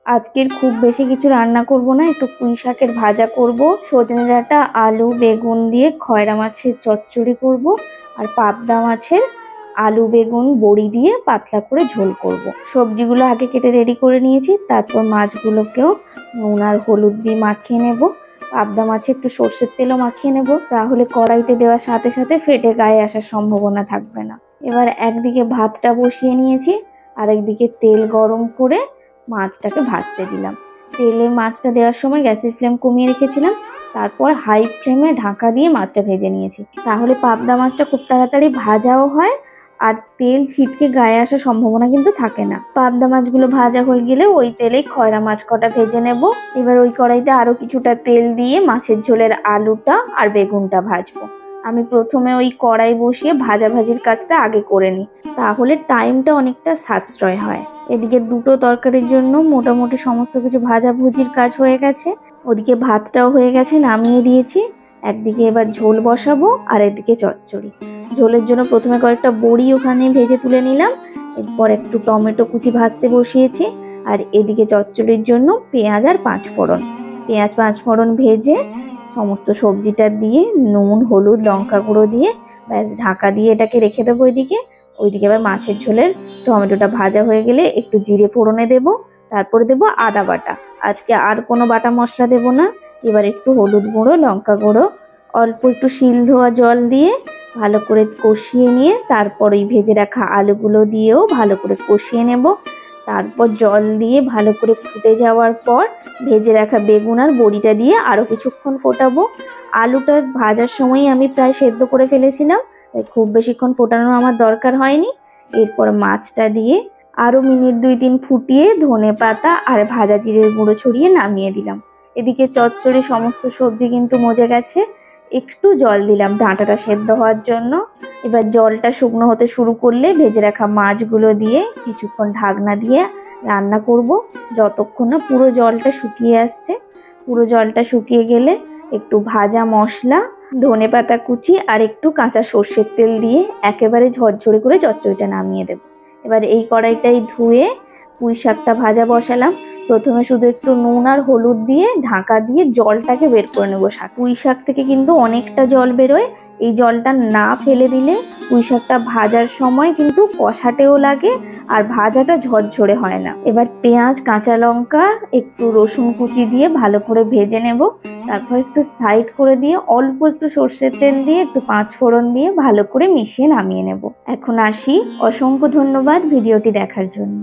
আজকের খুব বেশি কিছু রান্না করব না, একটু পুঁই শাকের ভাজা করব, সজনে ডাঁটা আলু বেগুন দিয়ে খয়রা মাছের চচ্চড়ি করব, আর পাবদা মাছের আলু বেগুন বড়ি দিয়ে পাতলা করে ঝোল করব। সবজিগুলো আগে কেটে রেডি করে নিয়েছি, তারপর মাছগুলোকেও নুন আর হলুদ দিয়ে মাখিয়ে নেব। পাবদা মাছে একটু সর্ষের তেলও মাখিয়ে নেব, তাহলে কড়াইতে দেওয়ার সাথে সাথে ফেটে গায়ে আসার সম্ভাবনা থাকবে না। এবার একদিকে ভাতটা বসিয়ে নিয়েছি, আর একদিকে তেল গরম করে মাছটাকে ভাজতে দিলাম। তেলে মাছটা দেওয়ার সময় গ্যাসের ফ্লেম কমিয়ে রেখেছিলাম, তারপর হাই ফ্লেমে ঢাকা দিয়ে মাছটা ভেজে নিয়েছি। তাহলে পাবদা মাছটা খুব তাড়াতাড়ি ভাজাও হয়, আর তেল ছিটকে গায়ে আসার সম্ভাবনা কিন্তু থাকে না। পাবদা মাছগুলো ভাজা হয়ে গেলে ওই তেলেই খয়রা মাছ কটা ভেজে নেব। এবার ওই কড়াইতে আরো কিছুটা তেল দিয়ে মাছের ঝোলের আলুটা আর বেগুনটা ভাজবো। আমি প্রথমে ওই কড়াই বসিয়ে ভাজাভাজির কাজটা আগে করে নিই, তাহলে টাইমটা অনেকটা সাশ্রয় হয়। এদিকে দুটো তরকারির জন্য মোটামুটি সমস্ত কিছু ভাজাভুজির কাজ হয়ে গেছে। ওদিকে ভাতটাও হয়ে গেছে, নামিয়ে দিয়েছি। একদিকে এবার ঝোল বসাবো, আর এদিকে চচ্চড়ি। ঝোলের জন্য প্রথমে কয়েকটা বড়ি ওখানে ভেজে তুলে নিলাম, এরপর একটু টমেটো কুচি ভাজতে বসিয়েছি। আর এদিকে চচ্চড়ির জন্য পেঁয়াজ আর পাঁচফোড়ন, পেঁয়াজ পাঁচফোড়ন ভেজে সমস্ত সবজিটা দিয়ে নুন হলুদ লঙ্কা গুঁড়ো দিয়ে ব্যাস ঢাকা দিয়ে এটাকে রেখে দেবো। ওইদিকে এবার মাছের ঝোলের টমেটোটা ভাজা হয়ে গেলে একটু জিরে ফোড়নে দেব, তারপরে দেব আদা বাটা। আজকে আর কোনো বাটা মশলা দেব না। এবার একটু হলুদ গুঁড়ো লঙ্কা গুঁড়ো অল্প একটু শিল ধোয়া জল দিয়ে ভালো করে কষিয়ে নিয়ে তারপর ওই ভেজে রাখা আলুগুলো দিয়েও ভালো করে কষিয়ে নেব। তারপর জল দিয়ে ভালো করে ফুটে যাওয়ার পর ভেজে রাখা বেগুন আর বড়িটা দিয়ে আরও কিছুক্ষণ ফোটাবো। আলুটা ভাজার সময় আমি প্রায় সেদ্ধ করে ফেলেছিলাম, তাই খুব বেশিক্ষণ ফোটানোর আমার দরকার হয়নি। এরপর মাছটা দিয়ে আরও মিনিট 2-3 ফুটিয়ে ধনে পাতা আর ভাজা জিরের গুঁড়ো ছড়িয়ে নামিয়ে দিলাম। এদিকে চচ্চড়ি সমস্ত সবজি কিন্তু মজে গেছে, একটু জল দিলাম ডাঁটাটা সেদ্ধ হওয়ার জন্য। এবার জলটা শুকনো হতে শুরু করলে ভেজে রাখা মাছগুলো দিয়ে কিছুক্ষণ ঢাকনা দিয়ে রান্না করব, যতক্ষণ না পুরো জলটা শুকিয়ে আসছে। পুরো জলটা শুকিয়ে গেলে একটু ভাজা মশলা ধনে পাতা কুচি আর একটু কাঁচা সর্ষের তেল দিয়ে একেবারে ঝরঝরে করে চচ্চড়িটা নামিয়ে দেব। এবার এই কড়াইটাই ধুয়ে পুঁই শাকটা ভাজা বসালাম। প্রথমে শুধু একটু নুন আর হলুদ দিয়ে ঢাকা দিয়ে জলটাকে বের করে নেবো। পুঁই শাক থেকে কিন্তু অনেকটা জল বেরোয়, এই জলটা না ফেলে দিলে পুঁই শাকটা ভাজার সময় কিন্তু কষাতেও লাগে আর ভাজাটা ঝরঝরে হয় না। এবার পেঁয়াজ কাঁচা লঙ্কা একটু রসুন কুচি দিয়ে ভালো করে ভেজে নেব, তারপর একটু সাইড করে দিয়ে অল্প একটু সর্ষের তেল দিয়ে একটু পাঁচফোড়ন দিয়ে ভালো করে মিশিয়ে নামিয়ে নেব। এখন আসি, অসংখ্য ধন্যবাদ ভিডিওটি দেখার জন্য।